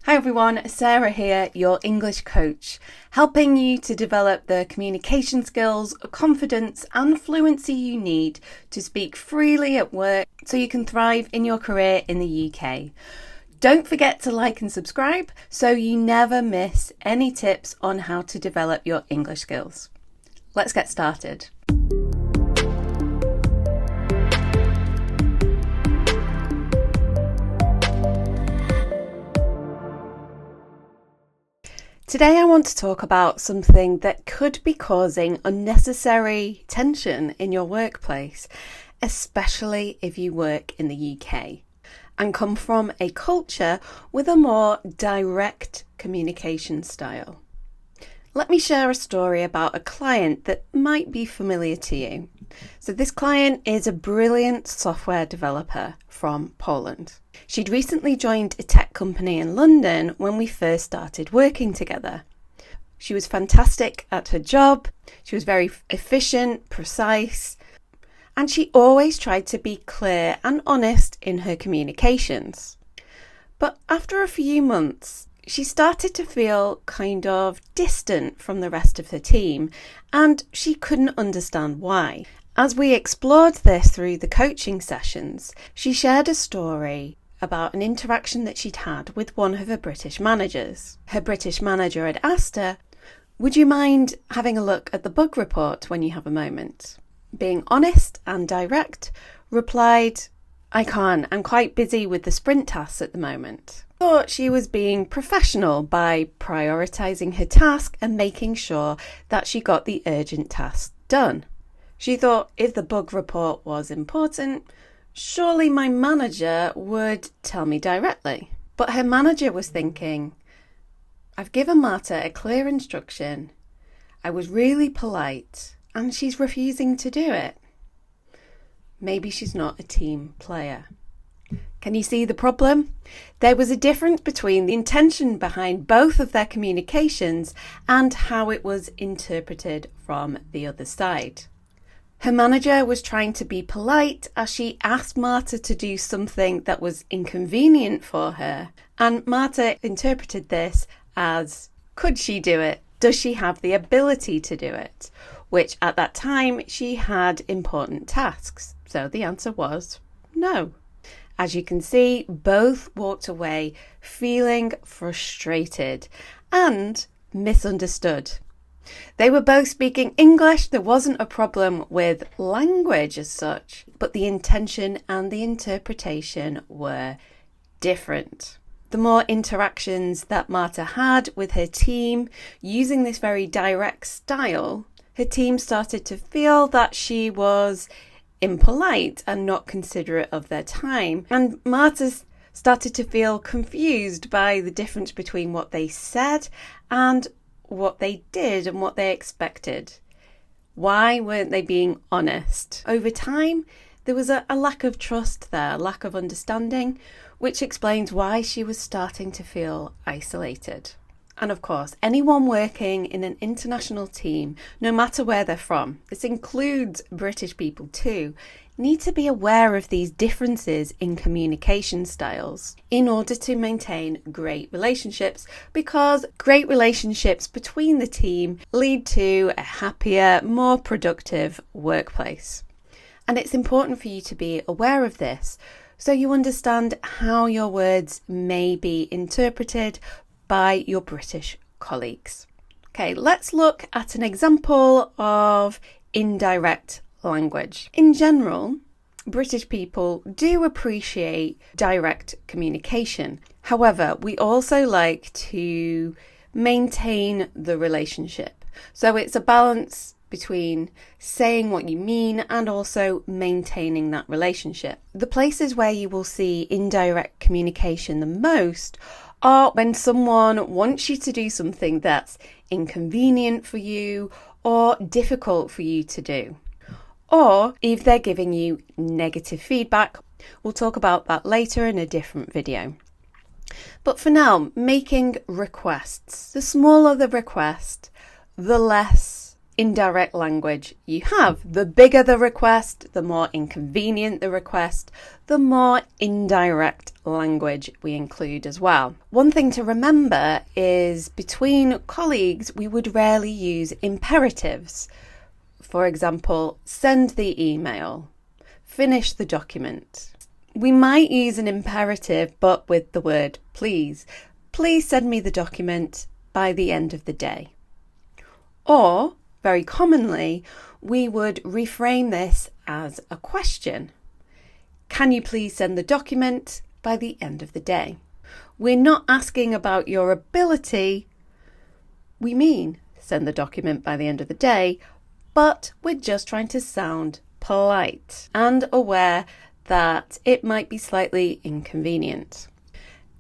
Hi everyone, Sarah here, your English coach, helping you to develop the communication skills, confidence and fluency you need to speak freely at work so you can thrive in your career in the UK. Don't forget to like and subscribe so you never miss any tips on how to develop your English skills. Let's get started. Today I want to talk about something that could be causing unnecessary tension in your workplace, especially if you work in the UK and come from a culture with a more direct communication style. Let me share a story about a client that might be familiar to you. So this client is a brilliant software developer from Poland. She'd recently joined a tech company in London when we first started working together. She was fantastic at her job, she was very efficient, precise, and she always tried to be clear and honest in her communications. But after a few months, she started to feel kind of distant from the rest of her team, and she couldn't understand why. As we explored this through the coaching sessions, she shared a story about an interaction that she'd had with one of her British managers. Her British manager had asked her, "Would you mind having a look at the bug report when you have a moment?" Being honest and direct, replied, "I can't, I'm quite busy with the sprint tasks at the moment." Thought she was being professional by prioritising her task and making sure that she got the urgent tasks done. She thought if the bug report was important, surely my manager would tell me directly. But her manager was thinking, I've given Marta a clear instruction, I was really polite, and she's refusing to do it. Maybe she's not a team player. Can you see the problem? There was a difference between the intention behind both of their communications and how it was interpreted from the other side. Her manager was trying to be polite as she asked Marta to do something that was inconvenient for her, and Marta interpreted this as, could she do it? Does she have the ability to do it? Which at that time she had important tasks. So the answer was no. As you can see, both walked away feeling frustrated and misunderstood. They were both speaking English, there wasn't a problem with language as such, but the intention and the interpretation were different. The more interactions that Marta had with her team using this very direct style, her team started to feel that she was impolite and not considerate of their time. And Marta started to feel confused by the difference between what they said and what they did and what they expected. Why weren't they being honest? Over time, there was a lack of trust there, a lack of understanding, which explains why she was starting to feel isolated. And of course, anyone working in an international team, no matter where they're from, this includes British people too, need to be aware of these differences in communication styles in order to maintain great relationships, because great relationships between the team lead to a happier, more productive workplace. And it's important for you to be aware of this so you understand how your words may be interpreted by your British colleagues. Okay, let's look at an example of indirect language. In general, British people do appreciate direct communication. However, we also like to maintain the relationship. So it's a balance between saying what you mean and also maintaining that relationship. The places where you will see indirect communication the most are when someone wants you to do something that's inconvenient for you or difficult for you to do. Or if they're giving you negative feedback. We'll talk about that later in a different video. But for now, making requests. The smaller the request, the less indirect language you have. The bigger the request, the more inconvenient the request, the more indirect language we include as well. One thing to remember is between colleagues, we would rarely use imperatives. For example, send the email, finish the document. We might use an imperative, but with the word please. Please send me the document by the end of the day. Or, very commonly, we would reframe this as a question. Can you please send the document by the end of the day? We're not asking about your ability. We mean send the document by the end of the day, but we're just trying to sound polite and aware that it might be slightly inconvenient.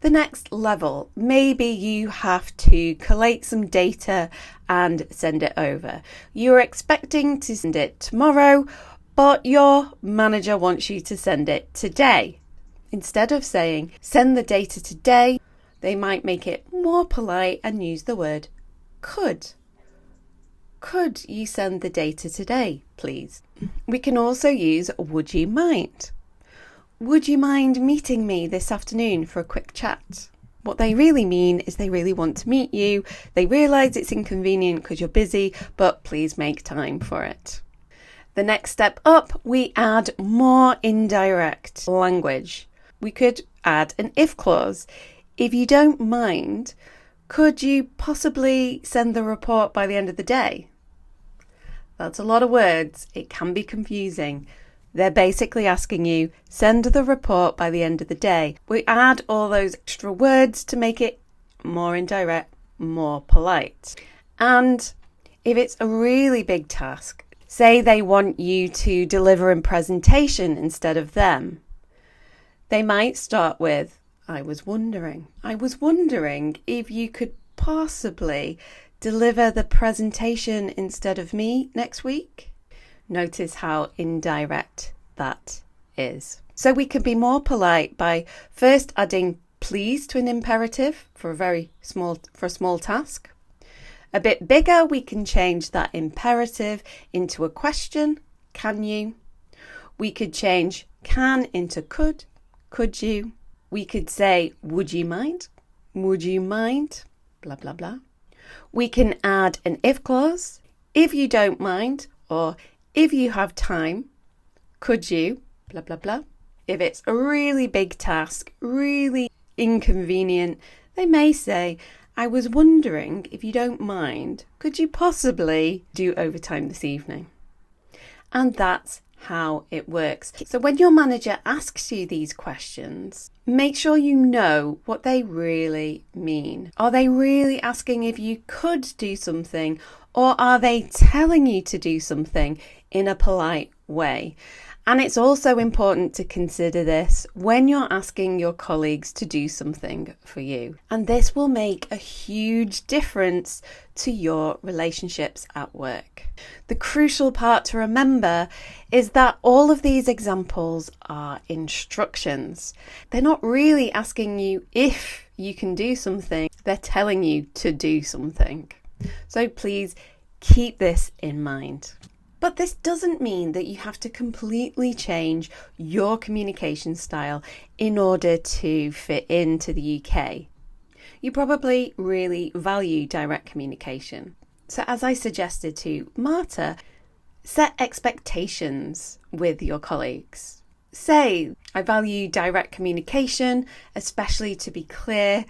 The next level, maybe you have to collate some data and send it over. You're expecting to send it tomorrow, but your manager wants you to send it today. Instead of saying, send the data today, they might make it more polite and use the word could. Could you send the data today, please? We can also use would you mind? Would you mind meeting me this afternoon for a quick chat? What they really mean is they really want to meet you. They realise it's inconvenient because you're busy, but please make time for it. The next step up, we add more indirect language. We could add an if clause. If you don't mind, could you possibly send the report by the end of the day? That's a lot of words. It can be confusing. They're basically asking you, send the report by the end of the day. We add all those extra words to make it more indirect, more polite. And if it's a really big task, say they want you to deliver a presentation instead of them, they might start with, I was wondering if you could possibly deliver the presentation instead of me next week. Notice how indirect that is. So we can be more polite by first adding please to an imperative for a small task. A bit bigger, we can change that imperative into a question. Can you? We could change can into could you? We could say would you mind? Would you mind? Blah blah blah. We can add an if clause. If you don't mind, or if you have time, could you, blah, blah, blah. If it's a really big task, really inconvenient, they may say, I was wondering if you don't mind, could you possibly do overtime this evening? And that's how it works. So when your manager asks you these questions, make sure you know what they really mean. Are they really asking if you could do something, or are they telling you to do something in a polite way? And it's also important to consider this when you're asking your colleagues to do something for you. And this will make a huge difference to your relationships at work. The crucial part to remember is that all of these examples are instructions. They're not really asking you if you can do something, they're telling you to do something. So please keep this in mind. But this doesn't mean that you have to completely change your communication style in order to fit into the UK. You probably really value direct communication. So as I suggested to Marta, set expectations with your colleagues. Say, I value direct communication, especially to be clear.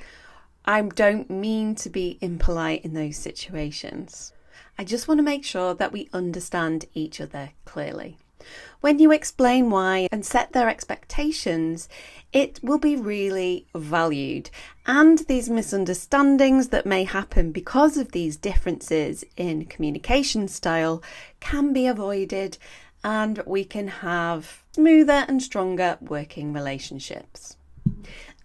I don't mean to be impolite in those situations. I just want to make sure that we understand each other clearly. When you explain why and set their expectations, it will be really valued. And these misunderstandings that may happen because of these differences in communication style can be avoided, and we can have smoother and stronger working relationships.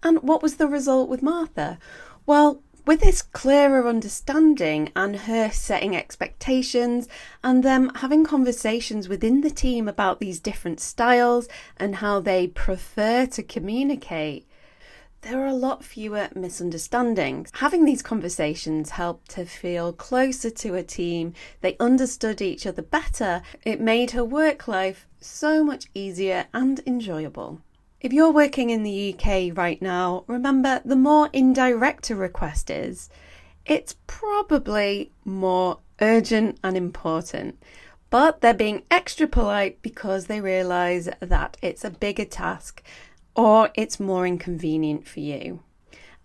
And what was the result with Martha? Well, with this clearer understanding and her setting expectations and them having conversations within the team about these different styles and how they prefer to communicate, there are a lot fewer misunderstandings. Having these conversations helped to feel closer to a team. They understood each other better. It made her work life so much easier and enjoyable. If you're working in the UK right now, remember, the more indirect a request is, it's probably more urgent and important. But they're being extra polite because they realise that it's a bigger task or it's more inconvenient for you.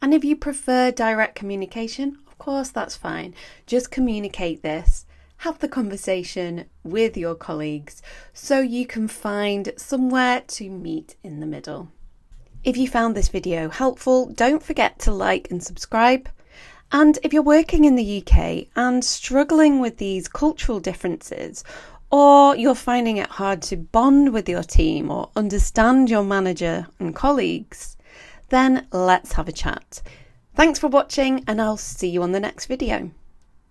And if you prefer direct communication, of course, that's fine. Just communicate this. Have the conversation with your colleagues so you can find somewhere to meet in the middle. If you found this video helpful, don't forget to like and subscribe. And if you're working in the UK and struggling with these cultural differences, or you're finding it hard to bond with your team or understand your manager and colleagues, then let's have a chat. Thanks for watching, and I'll see you on the next video.